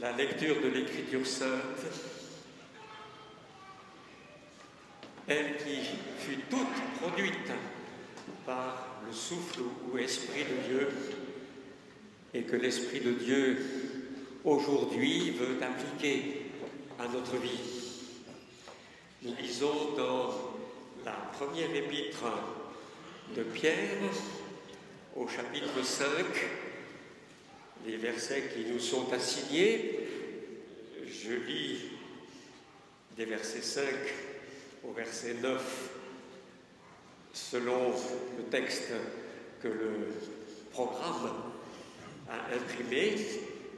la lecture de l'Écriture sainte, elle qui fut toute produite par le souffle ou esprit de Dieu, et que l'Esprit de Dieu aujourd'hui veut appliquer à notre vie. Nous lisons dans la première épître de Pierre, au chapitre 5, les versets qui nous sont assignés. Je lis des versets 5 au verset 9, selon le texte que le programme a imprimé.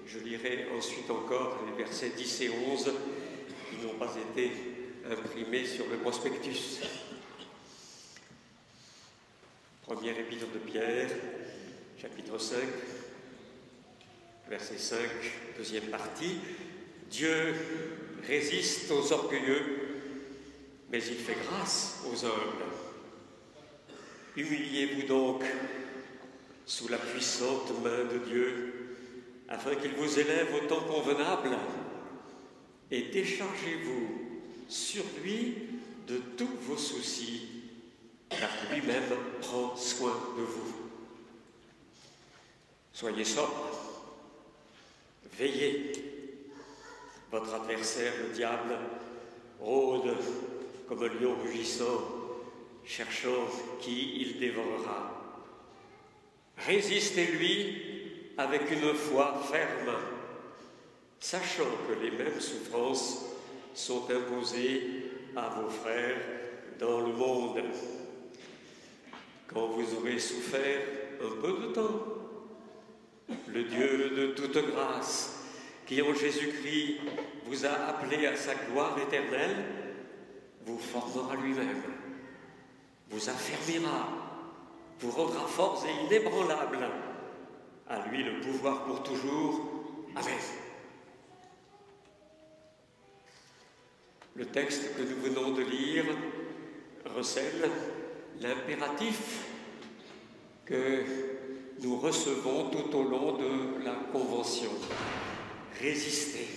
Je lirai ensuite encore les versets 10 et 11 qui n'ont pas été imprimés sur le prospectus. Première épître de Pierre, chapitre 5, verset 5, deuxième partie. Dieu résiste aux orgueilleux, mais il fait grâce aux humbles. Humiliez-vous donc sous la puissante main de Dieu, afin qu'il vous élève au temps convenable, et déchargez-vous sur lui de tous vos soucis, car lui-même prend soin de vous. Soyez sobre, veillez. Votre adversaire, le diable, rôde comme un lion rugissant, cherchant qui il dévorera. Résistez-lui avec une foi ferme, sachant que les mêmes souffrances sont imposées à vos frères dans le monde. Quand vous aurez souffert un peu de temps, le Dieu de toute grâce, qui en Jésus-Christ vous a appelé à sa gloire éternelle, vous formera lui-même, vous affermira, vous rendra forts et inébranlables. À lui le pouvoir pour toujours. Amen. Le texte que nous venons de lire recèle l'impératif que nous recevons tout au long de la Convention. Résister.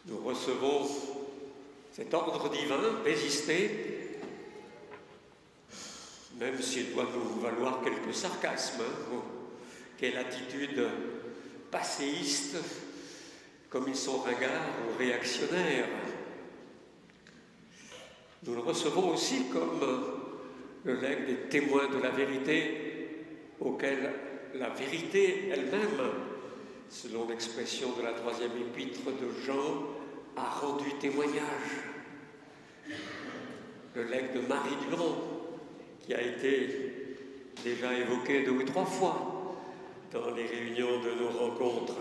Nous recevons cet ordre divin, résister, même s'il doit nous valoir quelques sarcasmes, quelle attitude passéiste, comme ils sont ringards ou réactionnaires. Nous le recevons aussi comme le legs des témoins de la vérité, auquel la vérité elle-même, selon l'expression de la troisième épître de Jean, a rendu témoignage. Le legs de Marie Durand, qui a été déjà évoqué 2 ou 3 fois dans les réunions de nos rencontres.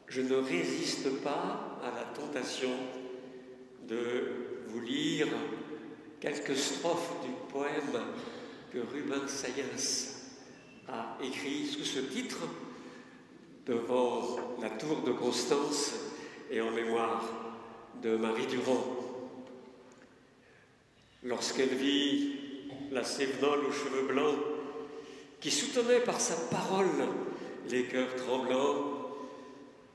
Je ne résiste pas à la tentation de vous lire quelques strophes du poème que Rubens Sayens a écrit sous ce titre devant la tour de Constance et en mémoire de Marie Durand. Lorsqu'elle vit la Sévenole aux cheveux blancs, qui soutenait par sa parole les cœurs tremblants,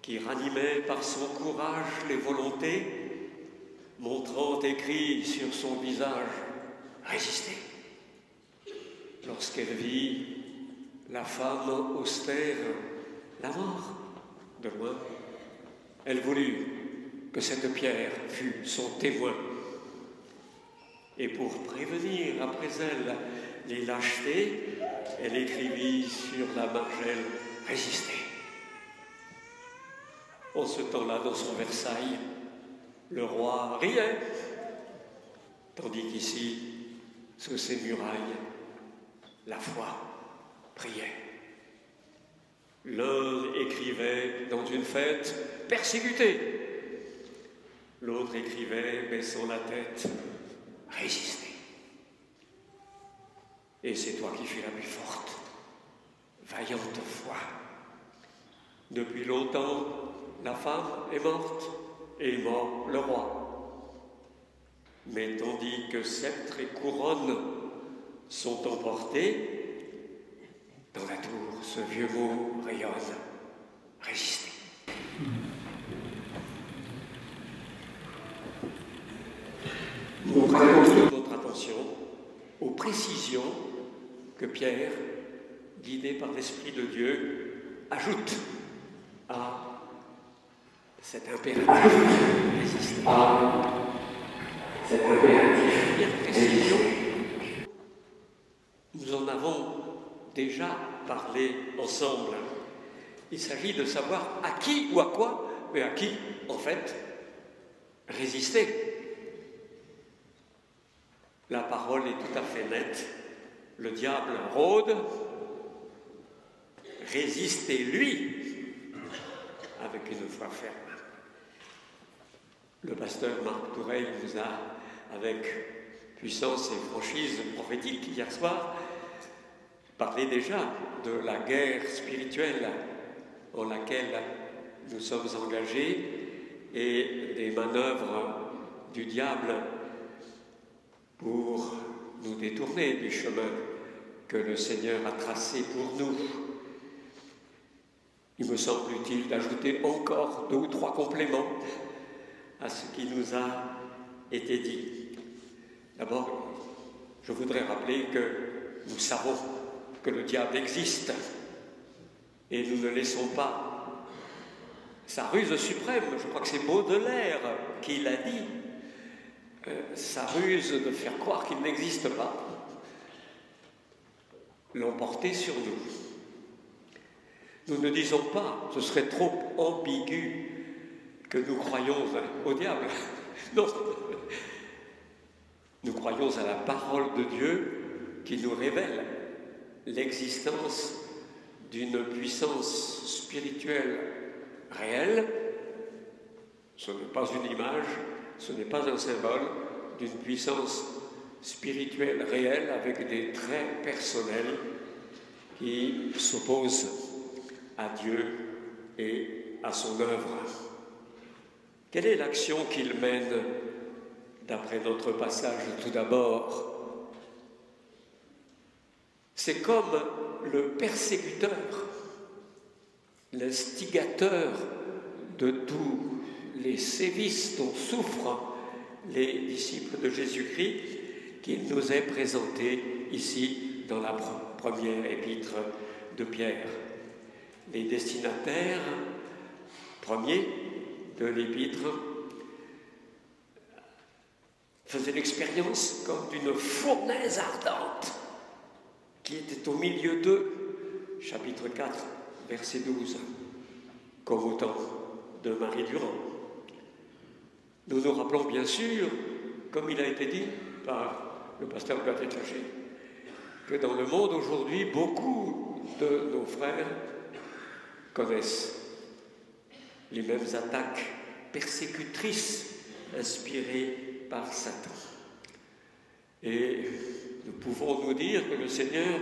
qui ranimait par son courage les volontés, montrant écrit sur son visage « Résistez ». Lorsqu'elle vit la femme austère, la mort, de loin, elle voulut que cette pierre fût son témoin. Et pour prévenir après elle les lâchetés, elle écrivit sur la margelle « Résistez ». En ce temps-là, dans son Versailles, le roi riait, tandis qu'ici, sous ses murailles, la foi priait. L'un écrivait dans une fête « Persécuté ». L'autre écrivait, baissant la tête, « Résistez ». Et c'est toi qui fus la plus forte, vaillante foi. Depuis longtemps, la femme est morte et mort le roi. Mais tandis que sceptre et couronne sont emportés, dans la tour ce vieux mot rayonne. résister. Nous prêtons toute notre attention aux précisions que Pierre, guidé par l'Esprit de Dieu, ajoute à cet impératif résister. Précision, nous en avons déjà parlé ensemble. Il s'agit de savoir à qui ou à quoi, mais à qui, en fait, résister. La parole est tout à fait nette. Le diable rôde. Résistez-lui avec une foi ferme. Le pasteur Marc Toureil nous a, avec puissance et franchise prophétique hier soir, parlé déjà de la guerre spirituelle en laquelle nous sommes engagés et des manœuvres du diable pour nous détourner du chemin que le Seigneur a tracé pour nous. Il me semble utile d'ajouter encore 2 ou 3 compléments à ce qui nous a été dit. D'abord, je voudrais rappeler que nous savons que le diable existe et nous ne laissons pas sa ruse suprême, je crois que c'est Baudelaire qui l'a dit, sa ruse de faire croire qu'il n'existe pas, l'emporter sur nous. Nous ne disons pas, ce serait trop ambigu, que nous croyons au diable. Non, nous croyons à la parole de Dieu qui nous révèle l'existence d'une puissance spirituelle réelle. Ce n'est pas une image, ce n'est pas un symbole, d'une puissance spirituelle réelle avec des traits personnels qui s'opposent à Dieu et à son œuvre. Quelle est l'action qu'il mène d'après notre passage tout d'abord? C'est comme le persécuteur, l'instigateur de tous les sévices dont souffrent les disciples de Jésus-Christ qu'il nous est présenté ici dans la première épître de Pierre. Les destinataires premiers de l'épître faisaient l'expérience comme d'une fournaise ardente qui était au milieu d'eux, chapitre 4, verset 12, comme au temps de Marie Durand. Nous nous rappelons bien sûr, comme il a été dit par le pasteur Gatet-Laché, que dans le monde aujourd'hui, beaucoup de nos frères connaissent les mêmes attaques persécutrices inspirées par Satan. Et nous pouvons nous dire que le Seigneur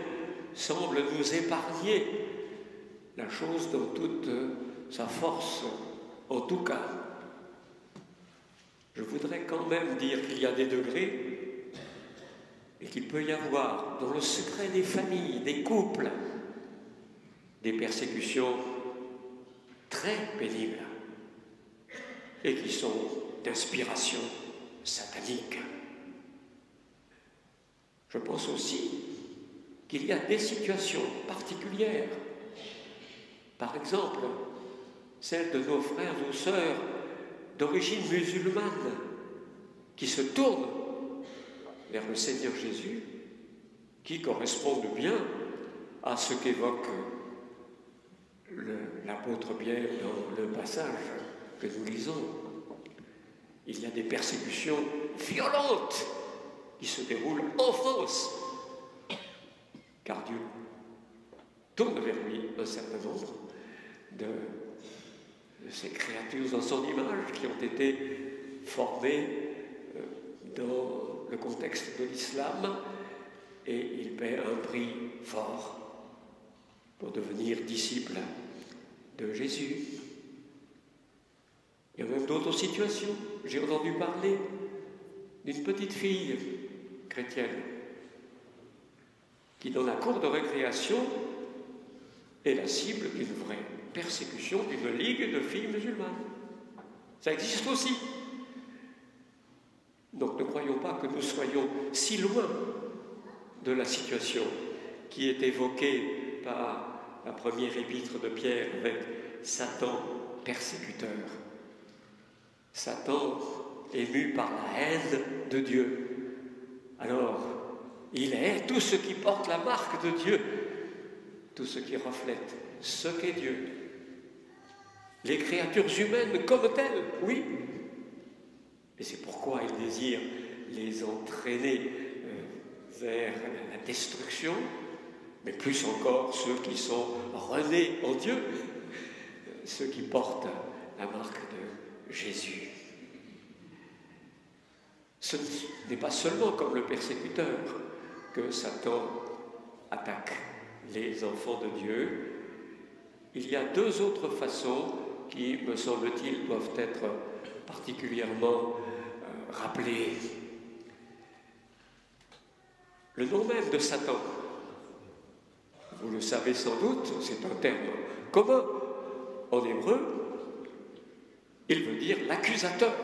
semble nous épargner la chose dans toute sa force, en tout cas. Je voudrais quand même dire qu'il y a des degrés et qu'il peut y avoir dans le secret des familles, des couples, des persécutions très pénibles et qui sont d'inspiration satanique. Je pense aussi qu'il y a des situations particulières, par exemple celle de nos frères ou sœurs d'origine musulmane qui se tournent vers le Seigneur Jésus, qui correspondent bien à ce qu'évoque l'apôtre Pierre dans le passage que nous lisons. Il y a des persécutions violentes qui se déroulent en France, car Dieu tourne vers lui un certain nombre de ces créatures dans son image qui ont été formées dans le contexte de l'islam, et il paie un prix fort pour devenir disciple de Jésus. Il y a même d'autres situations. J'ai entendu parler d'une petite fille chrétienne qui, dans la cour de récréation, est la cible d'une vraie persécution d'une ligue de filles musulmanes. Ça existe aussi. Donc ne croyons pas que nous soyons si loin de la situation qui est évoquée par la première épître de Pierre avec Satan persécuteur. Satan ému par la haine de Dieu. Alors, il est tout ce qui porte la marque de Dieu, tout ce qui reflète ce qu'est Dieu. Les créatures humaines comme telles, oui. Et c'est pourquoi il désire les entraîner vers la destruction, mais plus encore ceux qui sont renés en Dieu, ceux qui portent la marque de Jésus. Ce n'est pas seulement comme le persécuteur que Satan attaque les enfants de Dieu. Il y a deux autres façons qui, me semble-t-il, doivent être particulièrement rappelées. Le nom même de Satan, vous le savez sans doute, c'est un terme commun en hébreu, il veut dire l'accusateur.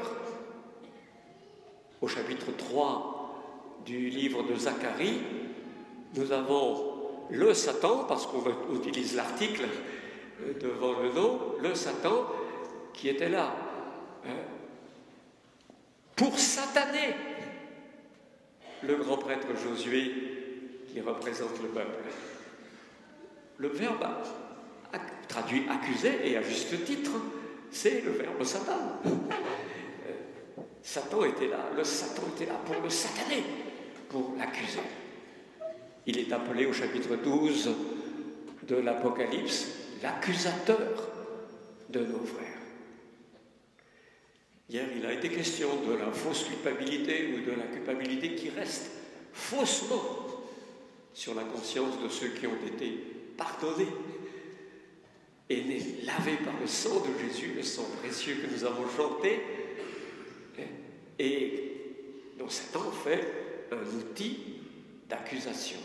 Au chapitre 3 du livre de Zacharie, nous avons le Satan, parce qu'on utilise l'article devant le nom, le Satan qui était là pour sataner le grand prêtre Josué qui représente le peuple. Le verbe traduit accuser, et à juste titre, c'est le verbe Satan. Satan était là, le Satan était là pour le sataner, pour l'accuser. Il est appelé au chapitre 12 de l'Apocalypse l'accusateur de nos frères. Hier, il a été question de la fausse culpabilité ou de la culpabilité qui reste faussement sur la conscience de ceux qui ont été pardonnés et lavés par le sang de Jésus, le sang précieux que nous avons chanté, et dont Satan fait un outil d'accusation.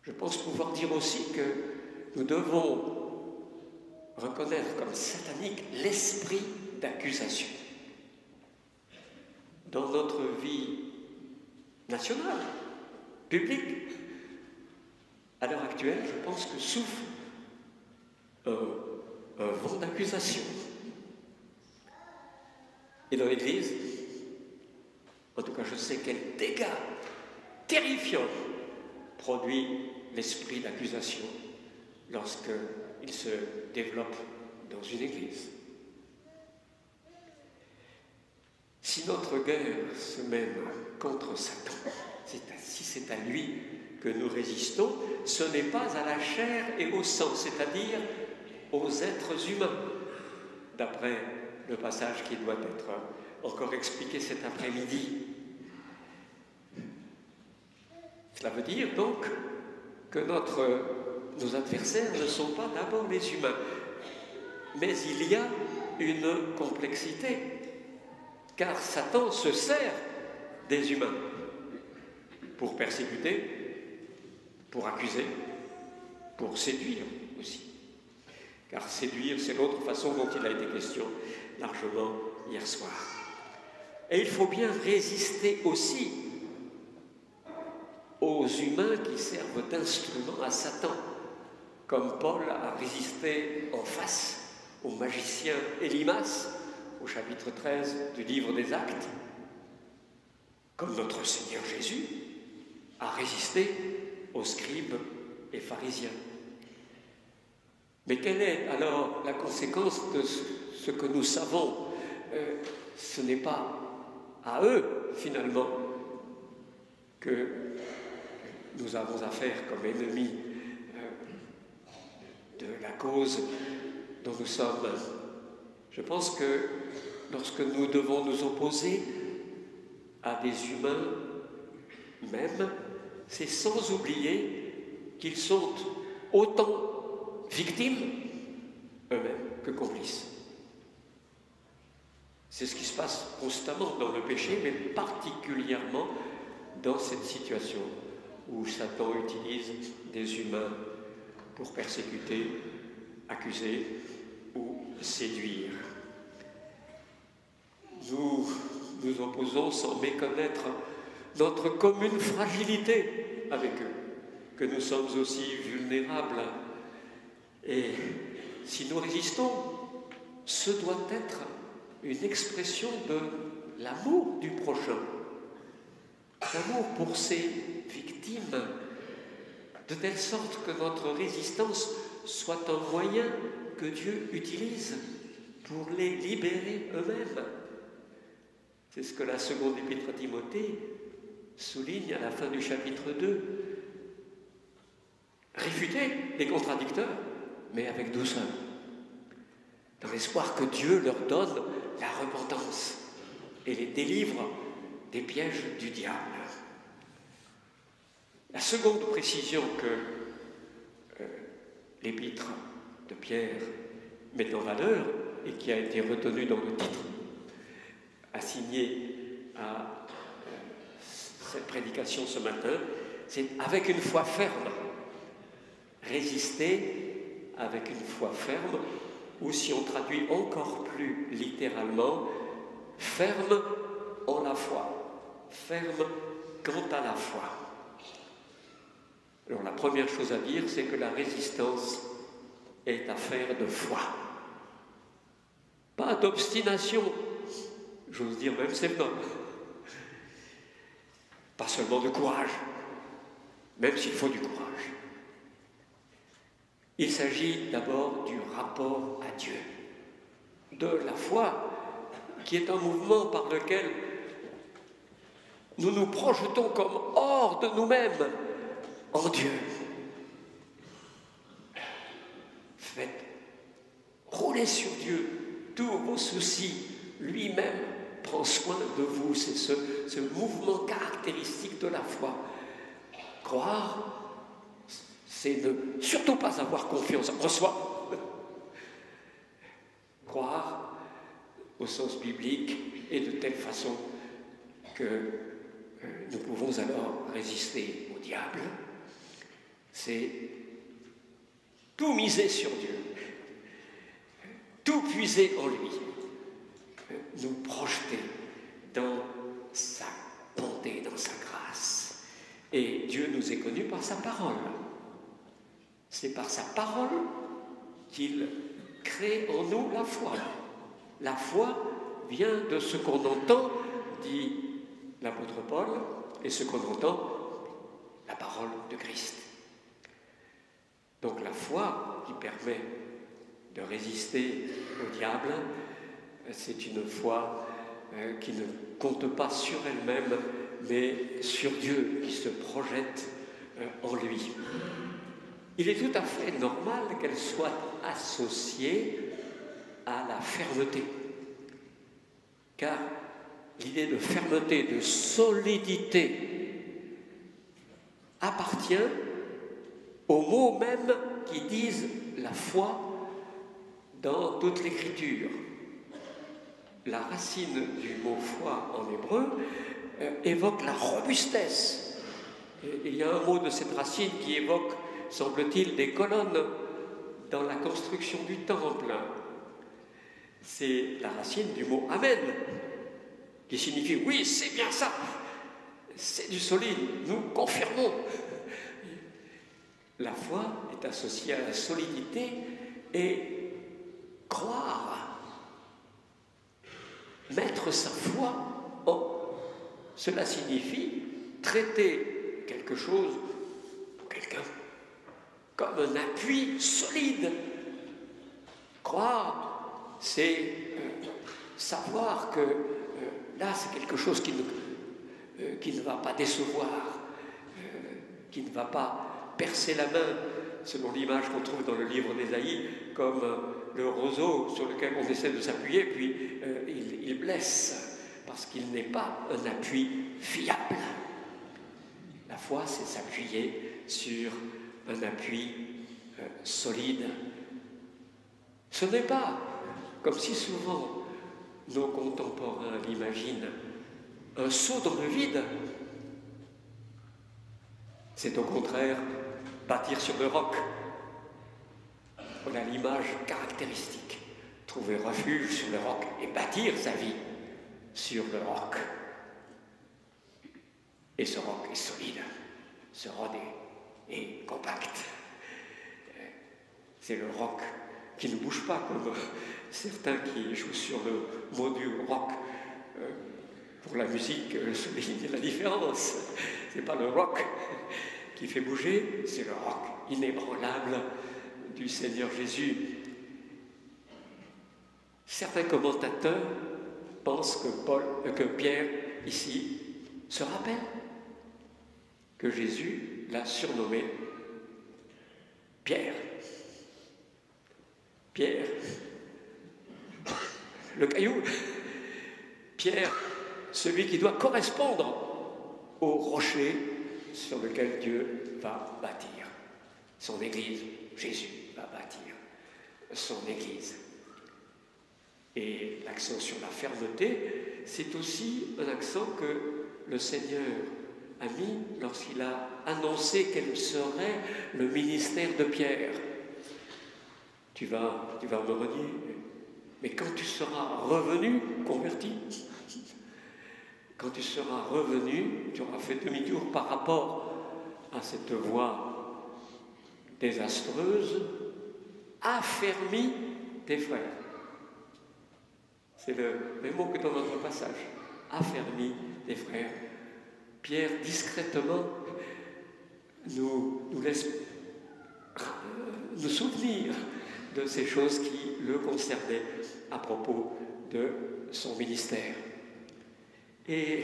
Je pense pouvoir dire aussi que nous devons reconnaître comme satanique l'esprit d'accusation. Dans notre vie nationale, publique, à l'heure actuelle, je pense que souffle un vent d'accusation. Et dans l'Église, en tout cas je sais quel dégât terrifiant produit l'esprit d'accusation lorsqu'il se développe dans une Église. Si notre guerre se mène contre Satan, si c'est à lui que nous résistons, ce n'est pas à la chair et au sang, c'est-à-dire aux êtres humains, d'après le passage qui doit être encore expliqué cet après-midi. Cela veut dire donc que nos adversaires ne sont pas d'abord les humains, mais il y a une complexité, car Satan se sert des humains pour persécuter, pour accuser, pour séduire aussi. Car séduire, c'est l'autre façon dont il a été question largement hier soir. Et il faut bien résister aussi aux humains qui servent d'instruments à Satan, comme Paul a résisté en face au magicien Élymas, au chapitre 13 du livre des Actes, comme notre Seigneur Jésus a résisté aux scribes et pharisiens. Mais quelle est alors la conséquence de ce que nous savons? Ce n'est pas à eux, finalement, que nous avons affaire comme ennemis de la cause dont nous sommes. Je pense que lorsque nous devons nous opposer à des humains même, c'est sans oublier qu'ils sont autant victimes eux-mêmes que complices. C'est ce qui se passe constamment dans le péché, mais particulièrement dans cette situation où Satan utilise des humains pour persécuter, accuser ou séduire. Nous nous opposons sans méconnaître notre commune fragilité avec eux, que nous sommes aussi vulnérables. Et si nous résistons, ce doit être une expression de l'amour du prochain, l'amour pour ses victimes, de telle sorte que notre résistance soit un moyen que Dieu utilise pour les libérer eux-mêmes. C'est ce que la seconde épître à Timothée souligne à la fin du chapitre 2. Réfutez les contradicteurs, mais avec douceur, dans l'espoir que Dieu leur donne la repentance et les délivre des pièges du diable. La seconde précision que l'épître de Pierre met en valeur et qui a été retenue dans le titre assigné à cette prédication ce matin, c'est avec une foi ferme. Résister avec une foi ferme, ou si on traduit encore plus littéralement, ferme en la foi, ferme quant à la foi. Alors la première chose à dire, c'est que la résistance est affaire de foi. Pas d'obstination, j'ose dire même c'est non. Pas seulement de courage, même s'il faut du courage. Il s'agit d'abord du rapport à Dieu, de la foi, qui est un mouvement par lequel nous nous projetons comme hors de nous-mêmes en Dieu. Faites rouler sur Dieu tous vos soucis, lui-même prend soin de vous. C'est ce mouvement caractéristique de la foi. Croire, c'est ne surtout pas avoir confiance en soi. Croire au sens biblique et de telle façon que nous pouvons alors résister au diable. C'est tout miser sur Dieu, tout puiser en lui, nous projeter dans sa bonté, dans sa grâce. Et Dieu nous est connu par sa parole. C'est par sa parole qu'il crée en nous la foi. La foi vient de ce qu'on entend, dit l'apôtre Paul, et ce qu'on entend, la parole de Christ. Donc la foi qui permet de résister au diable, c'est une foi qui ne compte pas sur elle-même, mais sur Dieu qui se projette en lui. Il est tout à fait normal qu'elle soit associée à la fermeté, car l'idée de fermeté, de solidité appartient aux mots mêmes qui disent la foi dans toute l'Écriture. La racine du mot foi en hébreu évoque la robustesse. Et il y a un mot de cette racine qui évoque, semble-t-il, des colonnes dans la construction du temple. C'est la racine du mot amen, qui signifie oui, c'est bien ça, c'est du solide, nous confirmons. La foi est associée à la solidité et croire, mettre sa foi en. Cela signifie traiter quelque chose ou quelqu'un comme un appui solide. Croire, c'est savoir que là, c'est quelque chose qui ne va pas décevoir, qui ne va pas percer la main, selon l'image qu'on trouve dans le livre d'Ésaïe, comme le roseau sur lequel on essaie de s'appuyer, puis il blesse, parce qu'il n'est pas un appui fiable. La foi, c'est s'appuyer sur un appui solide. Ce n'est pas, comme si souvent nos contemporains l'imaginent, un saut dans le vide. C'est au contraire bâtir sur le roc, on a l'image caractéristique. Trouver refuge sur le roc et bâtir sa vie sur le roc. Et ce roc est solide, ce roc est compact. C'est le roc qui ne bouge pas, comme certains qui jouent sur le mot du rock. Pour la musique, souligne la différence. Ce n'est pas le rock qui fait bouger, c'est le roc inébranlable du Seigneur Jésus. Certains commentateurs pensent que Pierre, ici, se rappelle que Jésus l'a surnommé Pierre. Pierre, le caillou. Pierre, celui qui doit correspondre au rocher sur lequel Dieu va bâtir son Église. Jésus va bâtir son Église. Et l'accent sur la fermeté, c'est aussi un accent que le Seigneur a mis lorsqu'il a annoncé quel serait le ministère de Pierre. Tu vas me renier, mais quand tu seras revenu, converti, quand tu seras revenu, tu auras fait demi-tour par rapport à cette voie désastreuse, affermis tes frères. C'est le même mot que dans notre passage. Affermis tes frères. Pierre, discrètement, nous laisse nous souvenir de ces choses qui le concernaient à propos de son ministère. Et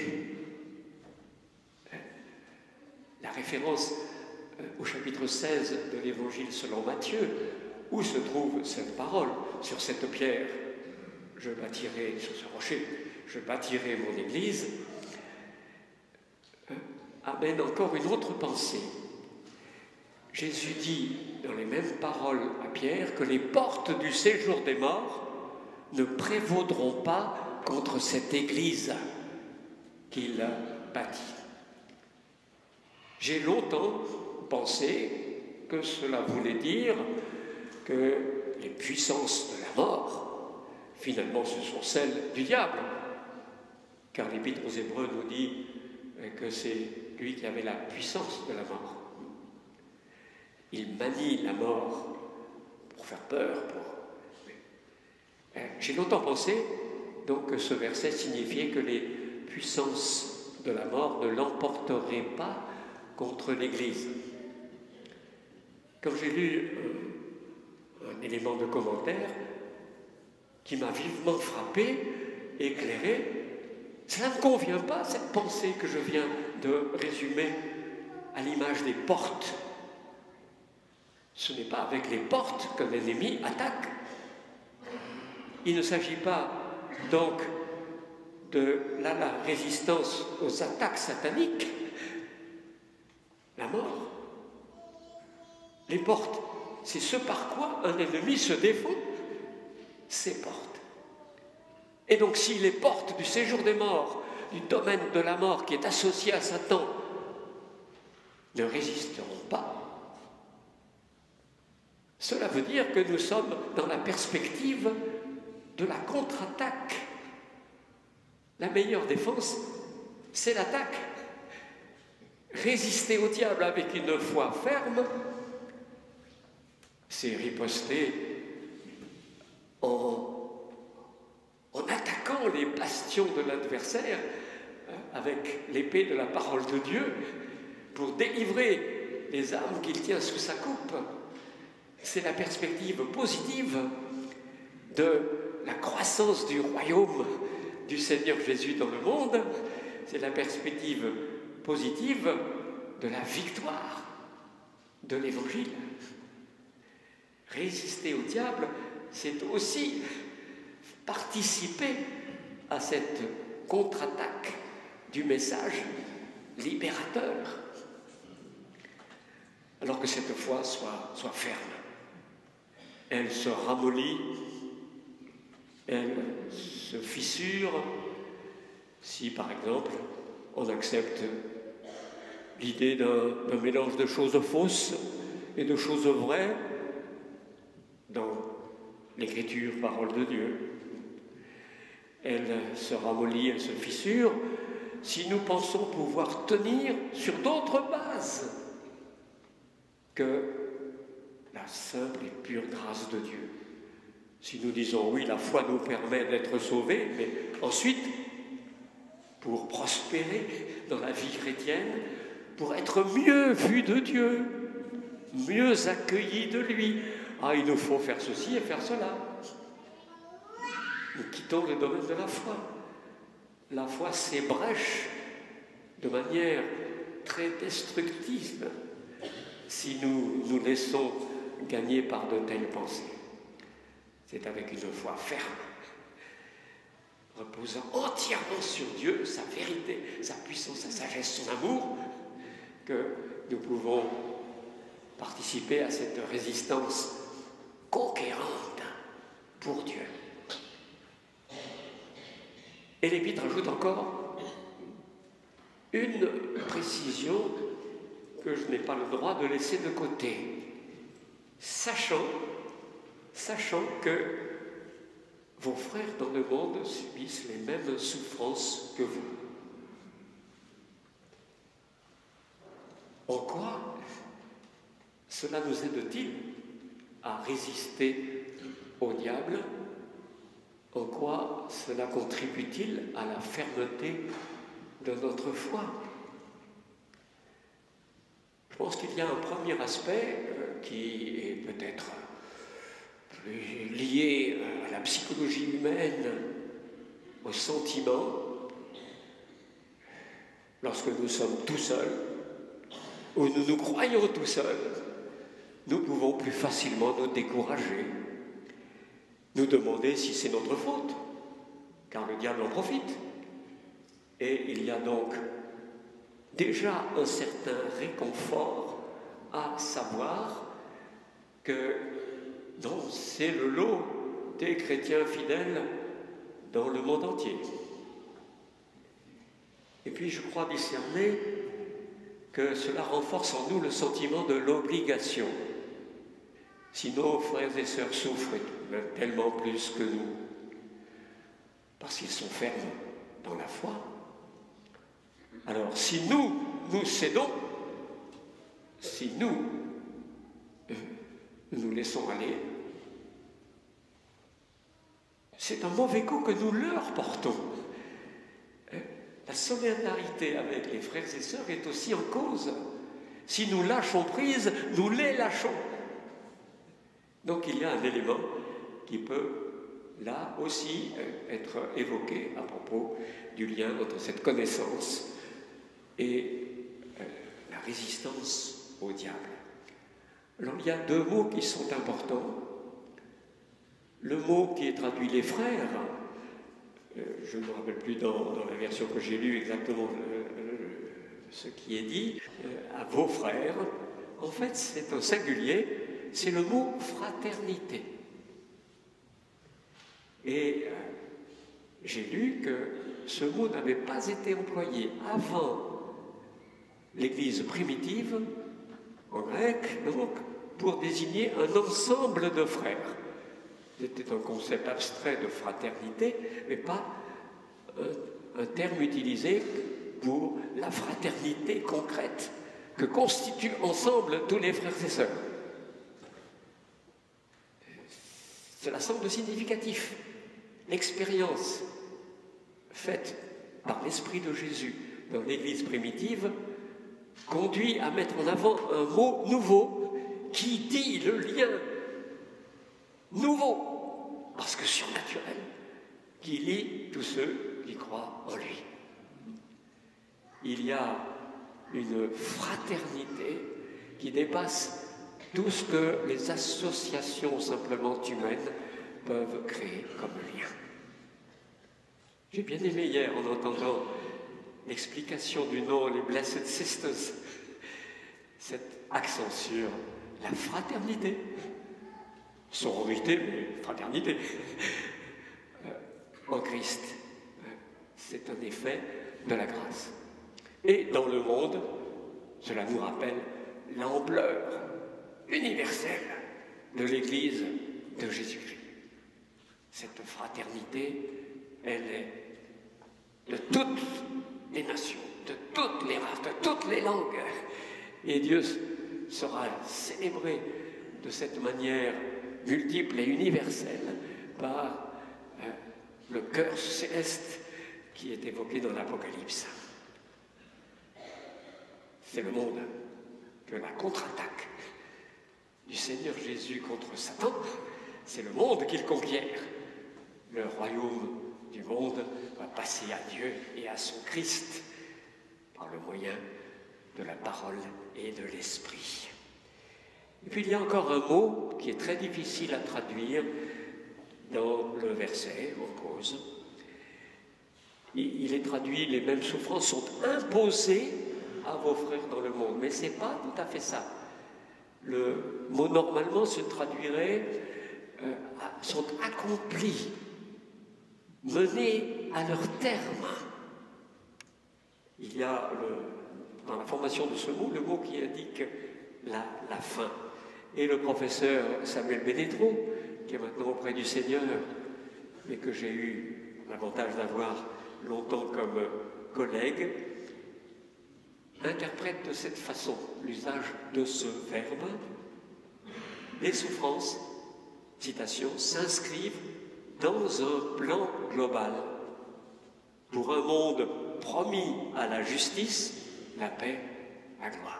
la référence au chapitre 16 de l'Évangile selon Matthieu, où se trouve cette parole sur cette pierre, je bâtirai sur ce rocher, je bâtirai mon Église, amène encore une autre pensée. Jésus dit dans les mêmes paroles à Pierre que les portes du séjour des morts ne prévaudront pas contre cette Église qu'il bâtit. J'ai longtemps pensé que cela voulait dire que les puissances de la mort, finalement, ce sont celles du diable, car l'Épître aux Hébreux nous dit que c'est lui qui avait la puissance de la mort. Il manie la mort pour faire peur. J'ai longtemps pensé donc que ce verset signifiait que les puissances de la mort ne l'emporteraient pas contre l'Église. Quand j'ai lu un élément de commentaire qui m'a vivement frappé, éclairé, cela ne convient pas, cette pensée que je viens de résumer à l'image des portes. Ce n'est pas avec les portes qu'un ennemi attaque. Il ne s'agit pas donc de la résistance aux attaques sataniques, la mort. Les portes, c'est ce par quoi un ennemi se défend, ces portes. Et donc si les portes du séjour des morts, du domaine de la mort qui est associé à Satan, ne résisteront pas, cela veut dire que nous sommes dans la perspective de la contre-attaque. La meilleure défense, c'est l'attaque. Résister au diable avec une foi ferme, c'est riposter en attaquant les bastions de l'adversaire avec l'épée de la parole de Dieu pour délivrer les âmes qu'il tient sous sa coupe. C'est la perspective positive de la croissance du royaume du Seigneur Jésus dans le monde. C'est la perspective positive de la victoire de l'Évangile. Résister au diable, c'est aussi participer à cette contre-attaque du message libérateur. Alors que cette foi soit ferme. Elle se ramollit, elle se fissure, si par exemple on accepte l'idée d'un mélange de choses fausses et de choses vraies, dans l'écriture, parole de Dieu. Elle se ramollit, elle se fissure, si nous pensons pouvoir tenir sur d'autres bases que la simple et pure grâce de Dieu. Si nous disons oui, la foi nous permet d'être sauvés, mais ensuite, pour prospérer dans la vie chrétienne, pour être mieux vu de Dieu, mieux accueillis de lui, il nous faut faire ceci et faire cela. Nous quittons le domaine de la foi. La foi s'ébrèche de manière très destructive si nous nous laissons gagner par de telles pensées. C'est avec une foi ferme, reposant entièrement sur Dieu, sa vérité, sa puissance, sa sagesse, son amour, que nous pouvons participer à cette résistance conquérante pour Dieu. Et l'Épître ajoute encore une précision que je n'ai pas le droit de laisser de côté, sachant que vos frères dans le monde subissent les mêmes souffrances que vous. En quoi cela nous aide-t-il à résister au diable? En quoi cela contribue-t-il à la fermeté de notre foi? Je pense qu'il y a un premier aspect qui est peut-être plus lié à la psychologie humaine, aux sentiments. Lorsque nous sommes tout seuls, ou nous nous croyons tout seuls, nous pouvons plus facilement nous décourager, nous demander si c'est notre faute, car le diable en profite. Et il y a donc déjà un certain réconfort à savoir que non, c'est le lot des chrétiens fidèles dans le monde entier. Et puis je crois discerner que cela renforce en nous le sentiment de l'obligation. Si nos frères et sœurs souffrent, même tellement plus que nous, parce qu'ils sont fermes dans la foi, alors si nous cédons, si nous nous laissons aller, c'est un mauvais coup que nous leur portons. La solidarité avec les frères et sœurs est aussi en cause. Si nous lâchons prise, nous les lâchons. Donc il y a un élément qui peut, là aussi, être évoqué à propos du lien entre cette connaissance et la résistance au diable. Alors il y a deux mots qui sont importants. Le mot qui est traduit les frères, je ne me rappelle plus dans la version que j'ai lue exactement ce qui est dit, à vos frères, en fait c'est un singulier, c'est le mot fraternité. Et j'ai lu que ce mot n'avait pas été employé avant l'Église primitive, en grec, donc, pour désigner un ensemble de frères. C'était un concept abstrait de fraternité, mais pas un terme utilisé pour la fraternité concrète que constituent ensemble tous les frères et sœurs. Cela semble significatif. L'expérience faite par l'Esprit de Jésus dans l'Église primitive conduit à mettre en avant un mot nouveau qui dit le lien nouveau, parce que surnaturel, qui lie tous ceux qui croient en lui. Il y a une fraternité qui dépasse tout ce que les associations simplement humaines peuvent créer comme lien. J'ai bien aimé hier, en entendant l'explication du nom les Blessed Sisters, cet accent sur la fraternité. Sororité, mais fraternité. En Christ, c'est un effet de la grâce. Et dans le monde, cela nous rappelle l'ampleur universelle de l'Église de Jésus-Christ. Cette fraternité, elle est de toutes les nations, de toutes les races, de toutes les langues. Et Dieu sera célébré de cette manière multiple et universelle par le cœur céleste qui est évoqué dans l'Apocalypse. C'est le monde que la contre-attaque du Seigneur Jésus contre Satan, c'est le monde qu'il conquiert. Le royaume du monde va passer à Dieu et à son Christ par le moyen de la parole et de l'esprit. Et puis il y a encore un mot qui est très difficile à traduire dans le verset en cause. Il est traduit, les mêmes souffrances sont imposées à vos frères dans le monde, mais ce n'est pas tout à fait ça. Le mot normalement se traduirait sont accomplis, menés à leur terme. Il y a dans la formation de ce mot, le mot qui indique la fin. Et le professeur Samuel Bénétro, qui est maintenant auprès du Seigneur, mais que j'ai eu l'avantage d'avoir longtemps comme collègue, interprète de cette façon l'usage de ce verbe. Les souffrances, citation, s'inscrivent dans un plan global pour un monde promis à la justice, la paix, la gloire.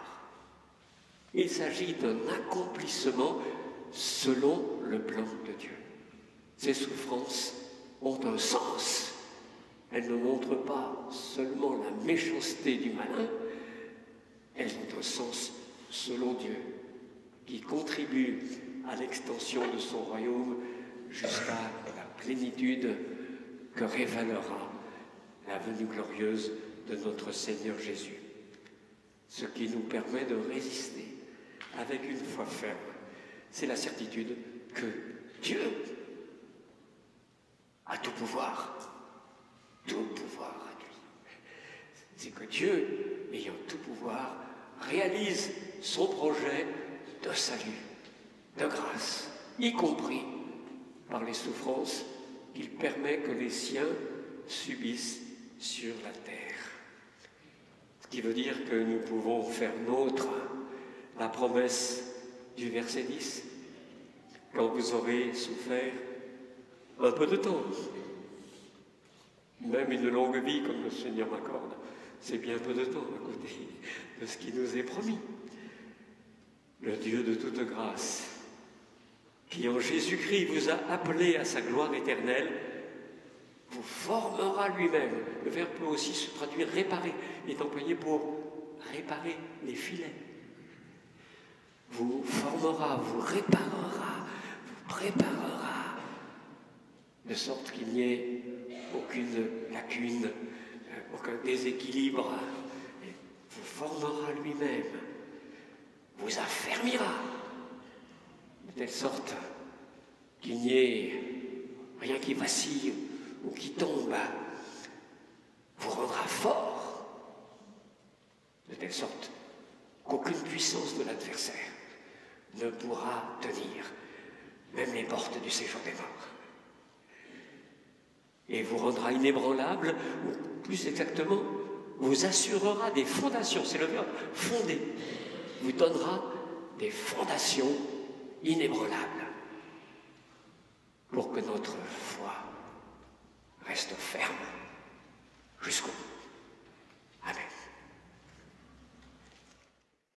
Il s'agit d'un accomplissement selon le plan de Dieu. Ces souffrances ont un sens. Elles ne montrent pas seulement la méchanceté du malin, elles ont un sens selon Dieu, qui contribue à l'extension de son royaume jusqu'à la plénitude que révélera la venue glorieuse de notre Seigneur Jésus. Ce qui nous permet de résister avec une foi ferme, c'est la certitude que Dieu a tout pouvoir à lui. C'est que Dieu, ayant tout pouvoir, réalise son projet de salut, de grâce, y compris par les souffrances qu'il permet que les siens subissent sur la terre. Ce qui veut dire que nous pouvons faire nôtre la promesse du verset 10. Quand vous aurez souffert un peu de temps, même une longue vie comme le Seigneur m'accorde, c'est bien peu de temps à côté de ce qui nous est promis. Le Dieu de toute grâce, qui en Jésus-Christ vous a appelé à sa gloire éternelle, vous formera lui-même. Le verbe peut aussi se traduire réparer, il est employé pour réparer les filets. Vous formera, vous réparera, vous préparera, de sorte qu'il n'y ait aucune lacune, aucun déséquilibre. Vous formera lui-même, vous affermira, de telle sorte qu'il n'y ait rien qui vacille ou qui tombe, vous rendra fort, de telle sorte qu'aucune puissance de l'adversaire ne pourra tenir, même les portes du séjour des morts. Et vous rendra inébranlable, ou plus exactement, vous assurera des fondations, c'est le verbe fonder, vous donnera des fondations inébranlables pour que notre foi reste ferme jusqu'au